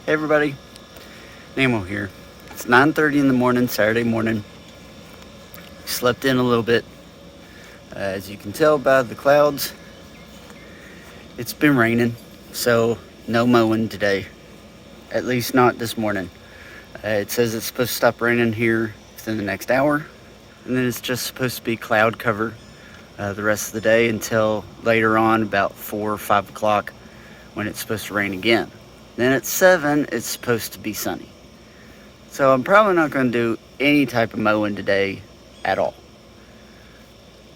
Hey everybody, NaMo here. It's 9:30 in the morning, Saturday morning. Slept in a little bit. As you can tell by the clouds, it's been raining, so no mowing today. At least not this morning. It says it's supposed to stop raining here within the next hour, and then it's just supposed to be cloud cover the rest of the day until later on, about 4 or 5 o'clock, when it's supposed to rain again. Then at 7, it's supposed to be sunny. So I'm probably not going to do any type of mowing today at all.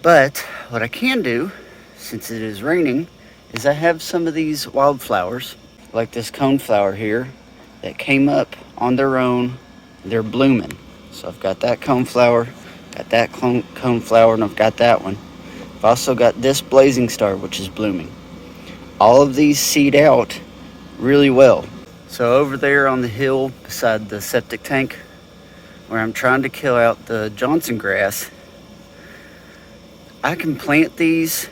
But what I can do, since it is raining, is I have some of these wildflowers, like this coneflower here, that came up on their own. They're blooming. So I've got that coneflower, got that coneflower, and I've got that one. I've also got this blazing star, which is blooming. All of these seed out really well. So over there on the hill beside the septic tank, where I'm trying to kill out the Johnson grass, I can plant these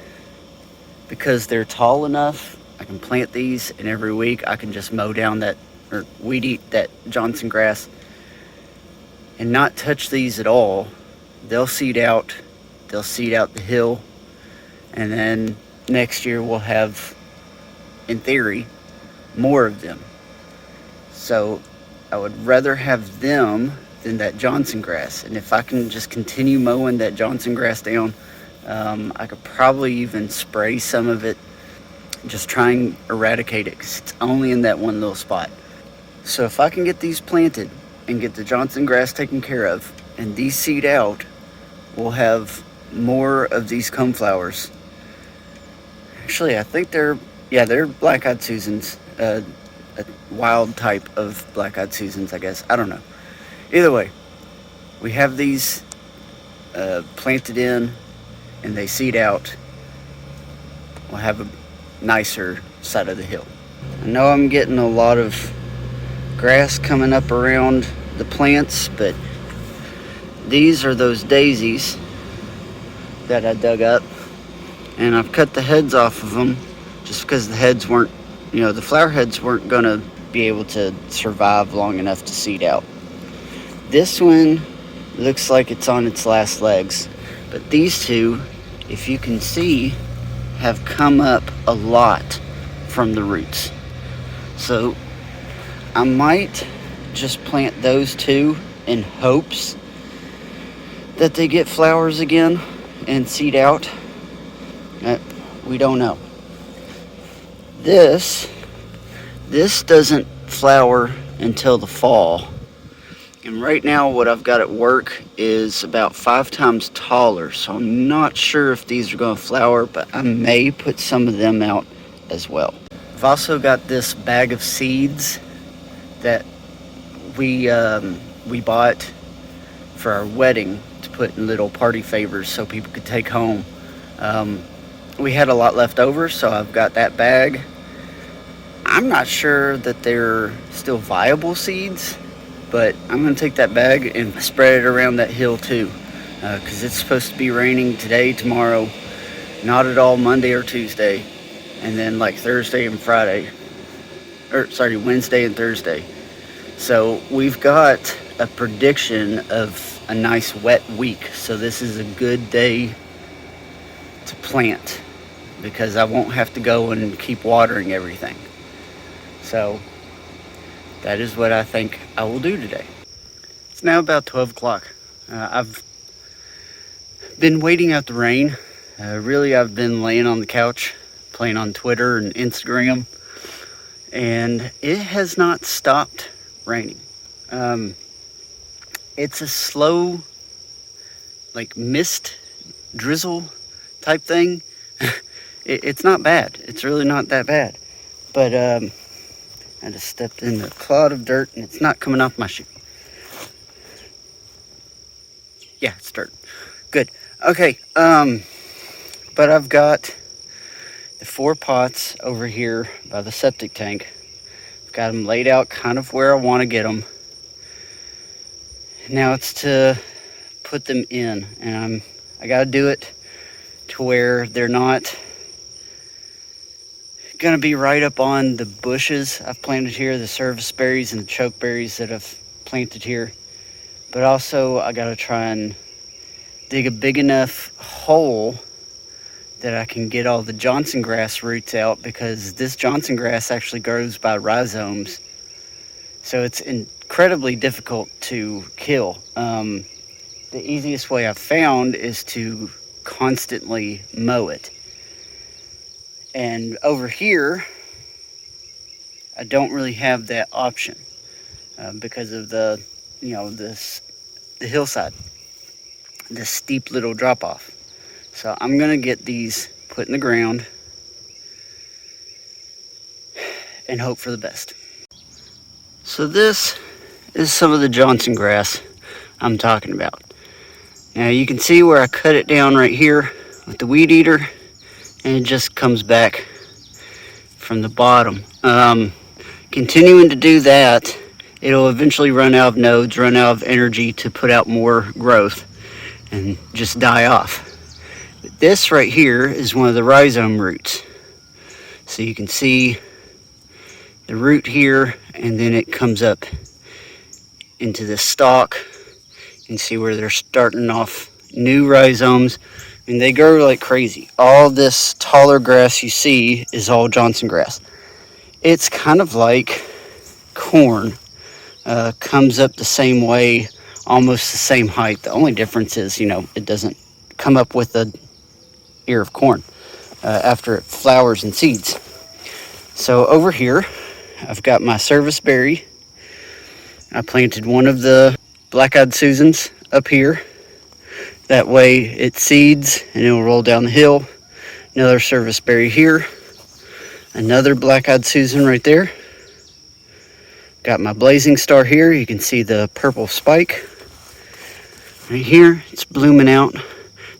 because they're tall enough. I can plant these, and every week I can just mow down that, or weed eat that Johnson grass and not touch these at all. They'll seed out the hill, and then next year we'll have, in theory, more of them. So I would rather have them than that Johnson grass. And if I can just continue mowing that Johnson grass down, I could probably even spray some of it, just try and eradicate it, because it's only in that one little spot. So if I can get these planted and get the Johnson grass taken care of, and these seed out, we'll have more of these coneflowers. Actually, I think they're black-eyed Susans, a wild type of black-eyed Susans, I guess. I don't know. Either way, we have these planted in, and they seed out. We'll have a nicer side of the hill. I know I'm getting a lot of grass coming up around the plants, but these are those daisies that I dug up, and I've cut the heads off of them just because the heads weren't, the flower heads weren't going to be able to survive long enough to seed out. This one looks like it's on its last legs, but these two, if you can see, have come up a lot from the roots. So I might just plant those two in hopes that they get flowers again and seed out. We don't know. This doesn't flower until the fall. And right now what I've got at work is about 5 times taller, so I'm not sure if these are going to flower, but I may put some of them out as well. I've also got this bag of seeds that we bought for our wedding to put in little party favors so people could take home. We had a lot left over, so I've got that bag. I'm not sure that they're still viable seeds, but I'm going to take that bag and spread it around that hill too, because it's supposed to be raining today, tomorrow, not at all Monday or Tuesday, and then like Thursday and Friday, Wednesday and Thursday. So we've got a prediction of a nice wet week, so this is a good day to plant because I won't have to go and keep watering everything. So that is what I think I will do today. It's now about 12 o'clock. I've been waiting out the rain. Really, I've been laying on the couch, playing on Twitter and Instagram, and it has not stopped raining. It's a slow, like mist, drizzle type thing. It's not bad. It's really not that bad. But I just stepped in a clod of dirt, and it's not coming off my shoe. Yeah, it's dirt. Good. Okay. But I've got the 4 pots over here by the septic tank. I've got them laid out kind of where I want to get them. Now it's to put them in, and I got to do it to where they're not gonna be right up on the bushes I've planted here, the serviceberries and the chokeberries that I've planted here. But also I gotta try and dig a big enough hole that I can get all the Johnson grass roots out, because this Johnson grass actually grows by rhizomes. So it's incredibly difficult to kill. The easiest way I've found is to constantly mow it. And over here, I don't really have that option because of the hillside, this steep little drop off. So I'm gonna get these put in the ground and hope for the best. So this is some of the Johnson grass I'm talking about. Now you can see where I cut it down right here with the weed eater, and it just comes back from the bottom. Continuing to do that, it'll eventually run out of nodes, run out of energy to put out more growth, and just die off. But this right here is one of the rhizome roots. So you can see the root here, and then it comes up into this stalk. You can see where they're starting off new rhizomes, and they grow like crazy. All this taller grass you see is all Johnson grass. It's kind of like corn, comes up the same way, almost the same height. The only difference is, it doesn't come up with a ear of corn after it flowers and seeds. So over here, I've got my serviceberry. I planted one of the black-eyed Susans up here. That way it seeds and it'll roll down the hill. Another serviceberry here. Another black-eyed Susan right there. Got my blazing star here. You can see the purple spike. Right here, it's blooming out.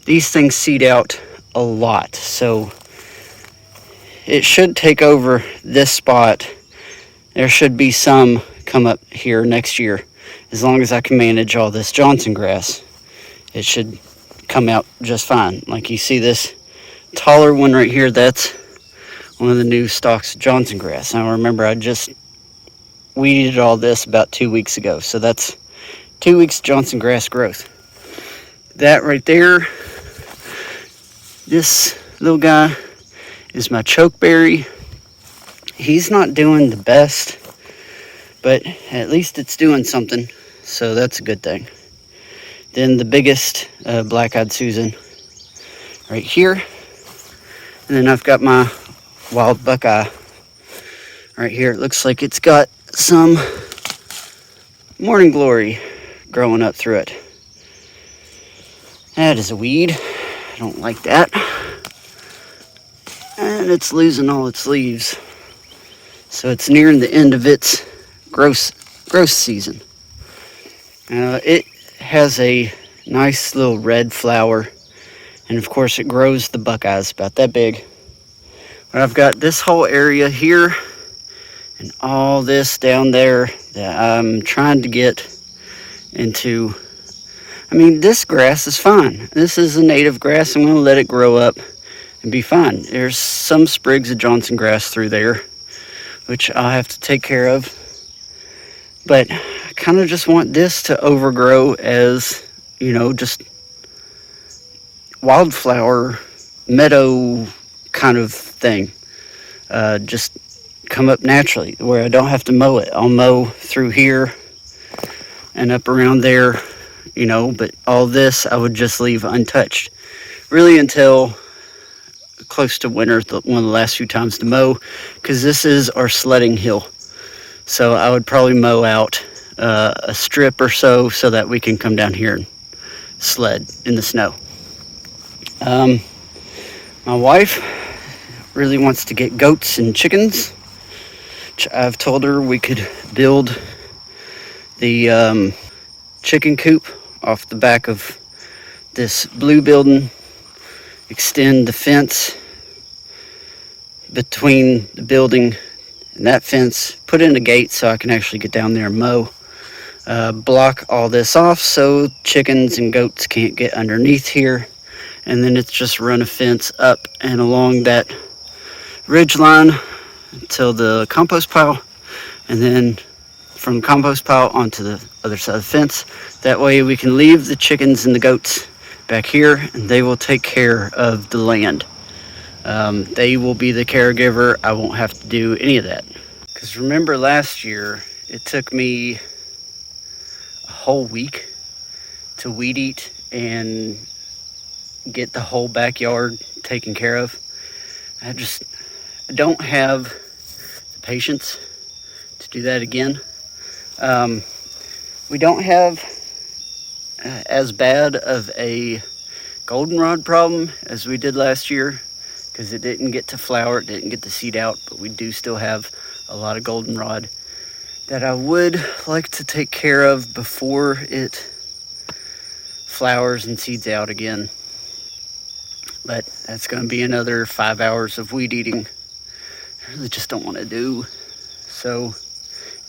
These things seed out a lot, so it should take over this spot. There should be some come up here next year. As long as I can manage all this Johnson grass, it should come out just fine. Like you see this taller one right here, that's one of the new stalks of Johnson grass. Now remember, I just weeded all this about 2 weeks ago, so that's 2 weeks Johnson grass growth. That right there, this little guy is my chokeberry. He's not doing the best, but at least it's doing something, so that's a good thing. Then the biggest black-eyed Susan right here, and then I've got my wild buckeye right here. It looks like it's got some morning glory growing up through it. That is a weed. I don't like that. And it's losing all its leaves. So it's nearing the end of its growth season. It has a nice little red flower, and of course it grows the buckeyes about that big. But I've got this whole area here and all this down there that I'm trying to get into. I mean, this grass is fine. This is a native grass. I'm going to let it grow up and be fine. There's some sprigs of Johnson grass through there, which I'll have to take care of. But I kind of just want this to overgrow as, just wildflower, meadow kind of thing. Just come up naturally where I don't have to mow it. I'll mow through here and up around there, but all this I would just leave untouched. Really until close to winter, one of the last few times to mow, because this is our sledding hill. So I would probably mow out a strip or so that we can come down here and sled in the snow. My wife really wants to get goats and chickens, which I've told her we could build the chicken coop off the back of this blue building, extend the fence between the building and that fence, put in a gate so I can actually get down there and mow, block all this off so chickens and goats can't get underneath here, and then it's just run a fence up and along that ridge line till the compost pile, and then from the compost pile onto the other side of the fence. That way we can leave the chickens and the goats back here, and they will take care of the land. They will be the caregiver. I won't have to do any of that. Because remember last year, it took me a whole week to weed eat and get the whole backyard taken care of. I don't have the patience to do that again. We don't have as bad of a goldenrod problem as we did last year, because it didn't get to flower, it didn't get the seed out, but we do still have a lot of goldenrod that I would like to take care of before it flowers and seeds out again. But that's going to be another 5 hours of weed eating I really just don't want to do. So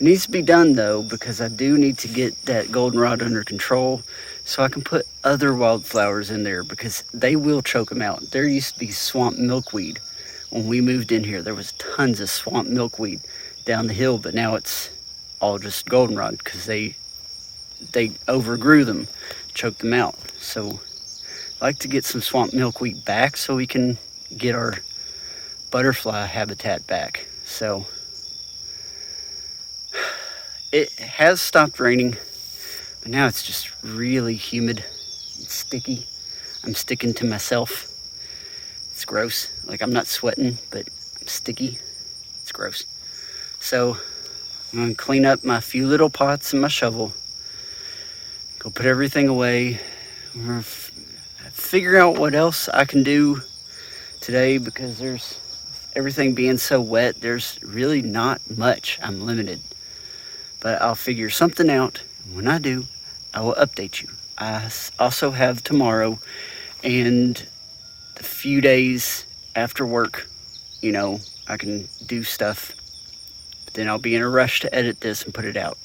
it needs to be done though, because I do need to get that goldenrod under control so I can put other wildflowers in there, because they will choke them out. There used to be swamp milkweed. When we moved in here, there was tons of swamp milkweed down the hill, but now it's all just goldenrod because they overgrew them, choked them out. So I like to get some swamp milkweed back so we can get our butterfly habitat back. So it has stopped raining, but now it's just really humid. It's sticky. I'm sticking to myself. It's gross. Like, I'm not sweating, but I'm sticky. It's gross. So I'm going to clean up my few little pots and my shovel. Go put everything away. Figure out what else I can do today, because there's everything being so wet, there's really not much. I'm limited. But I'll figure something out. When I do, I will update you. I also have tomorrow and the few days after work, I can do stuff. But then I'll be in a rush to edit this and put it out.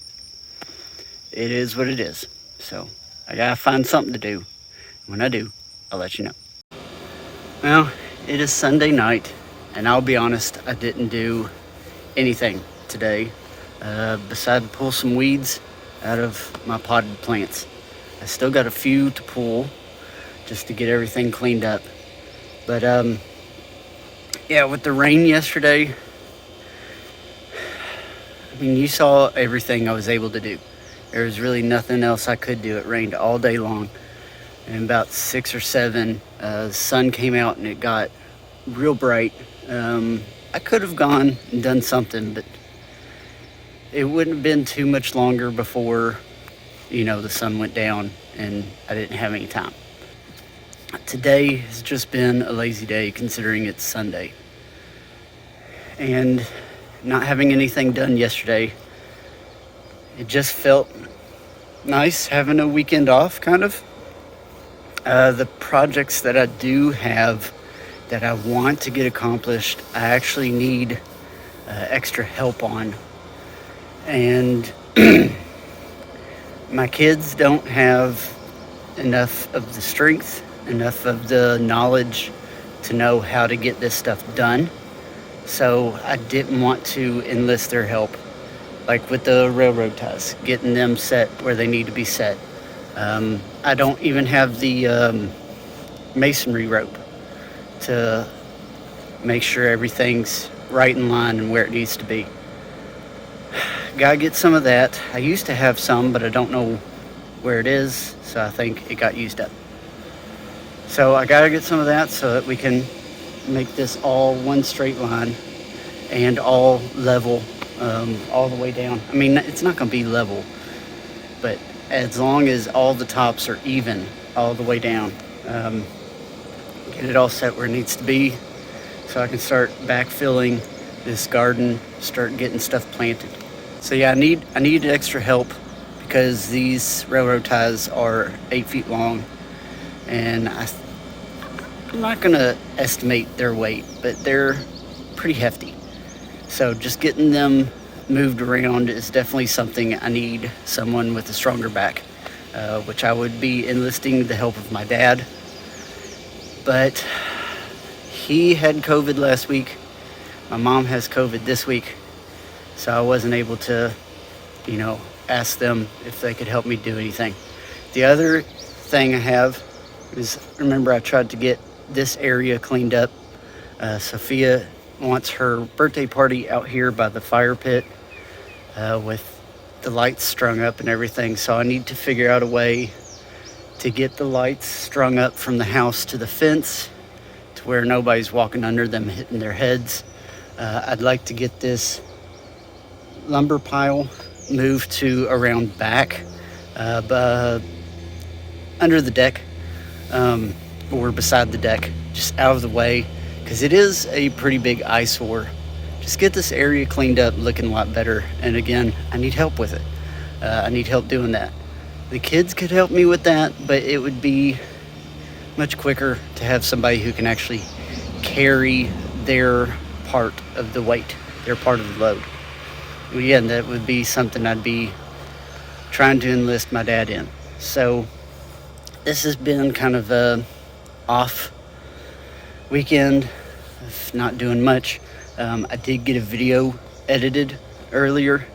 It is what it is. So I gotta find something to do. When I do, I'll let you know. Well, it is Sunday night, and I'll be honest, I didn't do anything today besides pull some weeds out of my potted plants. I still got a few to pull just to get everything cleaned up. But yeah, with the rain yesterday, you saw everything I was able to do. There was really nothing else I could do. It rained all day long. And about 6 or 7, the sun came out and it got real bright. I could have gone and done something, but it wouldn't have been too much longer before, the sun went down and I didn't have any time. Today has just been a lazy day, considering it's Sunday. And not having anything done yesterday, it just felt nice having a weekend off, kind of. The projects that I do have that I want to get accomplished, I actually need extra help on. And my kids don't have enough of the strength, enough of the knowledge to know how to get this stuff done. So I didn't want to enlist their help, like with the railroad ties, getting them set where they need to be set. I don't even have the masonry rope to make sure everything's right in line and where it needs to be. Gotta get some of that. I used to have some, but I don't know where it is, so I think it got used up. So I gotta get some of that so that we can make this all one straight line and all level all the way down. It's not gonna be level, but as long as all the tops are even all the way down, get it all set where it needs to be so I can start backfilling this garden, start getting stuff planted. So yeah, I need extra help, because these railroad ties are 8 feet long, and I'm not gonna estimate their weight, but they're pretty hefty. So just getting them moved around is definitely something I need someone with a stronger back, which I would be enlisting the help of my dad. But he had COVID last week, My mom has COVID this week, so I wasn't able to, ask them if they could help me do anything. The other thing I have is, remember I tried to get this area cleaned up. Sophia wants her birthday party out here by the fire pit with the lights strung up and everything. So I need to figure out a way to get the lights strung up from the house to the fence to where nobody's walking under them, hitting their heads. I'd like to get this lumber pile moved to around back, under the deck, or beside the deck, just out of the way, because it is a pretty big eyesore. Just get this area cleaned up, looking a lot better. And again, I need help with it. I need help doing that. The kids could help me with that, but it would be much quicker to have somebody who can actually carry their part of the weight, their part of the load. Again, that would be something I'd be trying to enlist my dad in. So this has been kind of a off weekend of not doing much. I did get a video edited earlier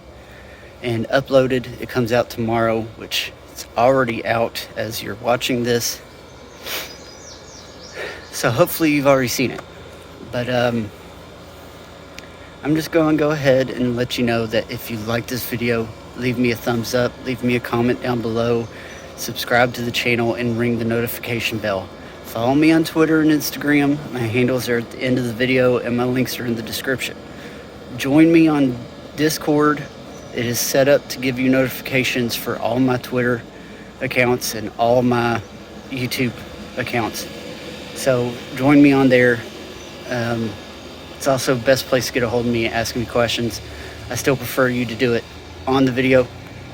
and uploaded. It comes out tomorrow, which it's already out as you're watching this. So hopefully you've already seen it. But I'm just going to go ahead and let you know that if you like this video, leave me a thumbs up, leave me a comment down below, subscribe to the channel, and ring the notification bell. Follow me on Twitter and Instagram. My handles are at the end of the video, and my links are in the description. Join me on Discord. It is set up to give you notifications for all my Twitter accounts and all my YouTube accounts. So join me on there. It's also the best place to get a hold of me, asking me questions. I still prefer you to do it on the video,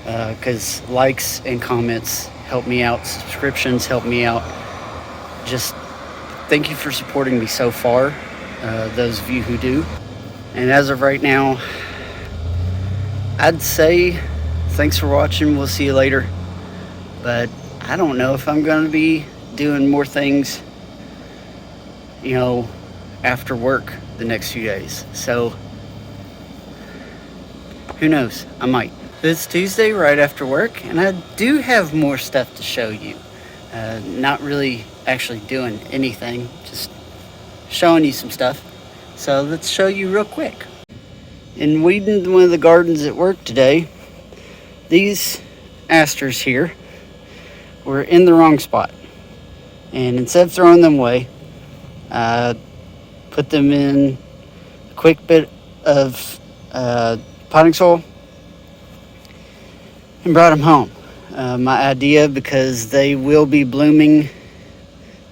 because likes and comments help me out. Subscriptions help me out. Just thank you for supporting me so far, those of you who do. And as of right now, I'd say thanks for watching. We'll see you later. But I don't know if I'm going to be doing more things, after work the next few days. So who knows? I might. It's Tuesday right after work, and I do have more stuff to show you. Not really actually doing anything, just showing you some stuff. So let's show you real quick. In weeding one of the gardens at work today, these asters here were in the wrong spot. And instead of throwing them away, I put them in a quick bit of potting soil and brought them home. My idea, because they will be blooming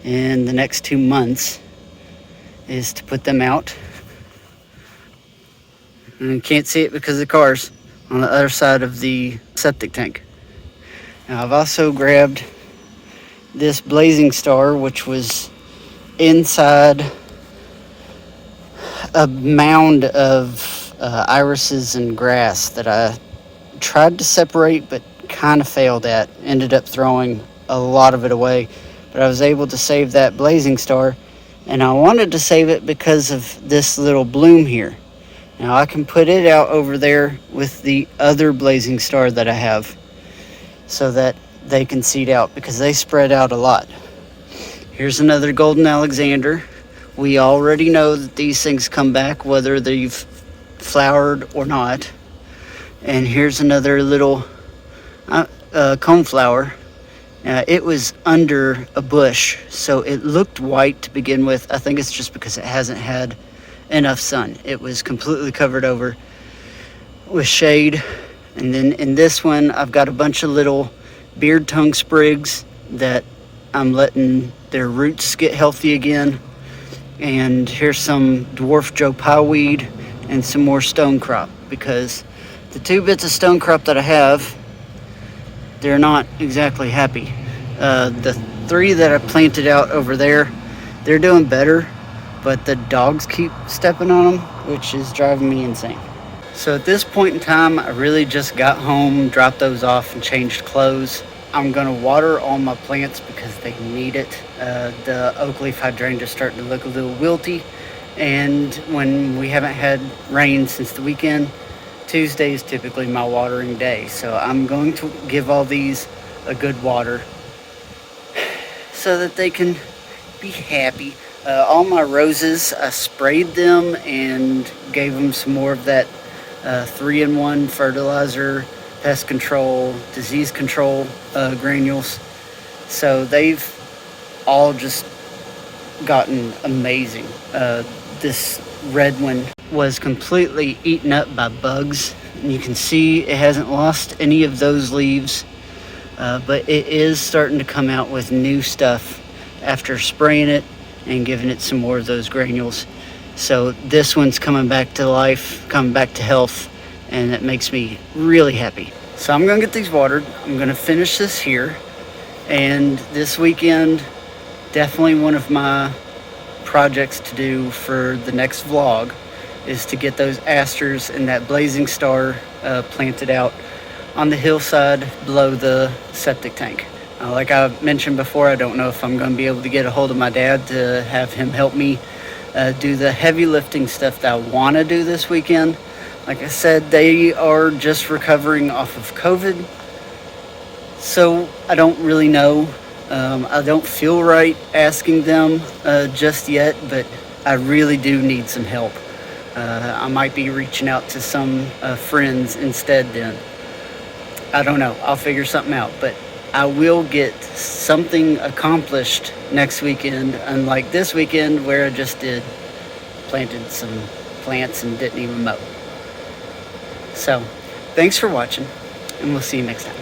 in the next 2 months, is to put them out. And you can't see it because of the cars on the other side of the septic tank. Now I've also grabbed this blazing star, which was inside a mound of irises and grass that I tried to separate but kind of failed at. Ended up throwing a lot of it away, but I was able to save that blazing star, and I wanted to save it because of this little bloom here. Now I can put it out over there with the other blazing star that I have so that they can seed out, because they spread out a lot. Here's another golden Alexander. We already know that these things come back whether they've flowered or not. And here's another little coneflower. It was under a bush, so it looked white to begin with. I think it's just because it hasn't had enough sun. It was completely covered over with shade. And then in this one, I've got a bunch of little beard tongue sprigs that I'm letting their roots get healthy again. And here's some dwarf Joe Pye weed and some more stone crop, because the 2 bits of stone crop that I have, they're not exactly happy. The 3 that I planted out over there, they're doing better, but the dogs keep stepping on them, which is driving me insane. So at this point in time, I really just got home, dropped those off, and changed clothes. I'm gonna water all my plants because they need it. The oak leaf hydrangea's starting to look a little wilty, And when we haven't had rain since the weekend, Tuesday is typically my watering day. So I'm going to give all these a good water so that they can be happy. All my roses, I sprayed them and gave them some more of that 3-in-1 fertilizer, pest control, disease control granules. So they've all just gotten amazing. This red one was completely eaten up by bugs. And you can see it hasn't lost any of those leaves, but it is starting to come out with new stuff after spraying it and giving it some more of those granules. So this one's coming back to life, coming back to health, and it makes me really happy. So I'm gonna get these watered. I'm gonna finish this here, and this weekend, definitely one of my projects to do for the next vlog is to get those asters and that blazing star planted out on the hillside below the septic tank. Like I mentioned before, I don't know if I'm going to be able to get a hold of my dad to have him help me do the heavy lifting stuff that I want to do this weekend. Like I said, they are just recovering off of COVID, so I don't really know. I don't feel right asking them just yet, but I really do need some help. I might be reaching out to some friends instead then. I don't know. I'll figure something out, but I will get something accomplished next weekend, unlike this weekend where I just planted some plants and didn't even mow. So, thanks for watching, and we'll see you next time.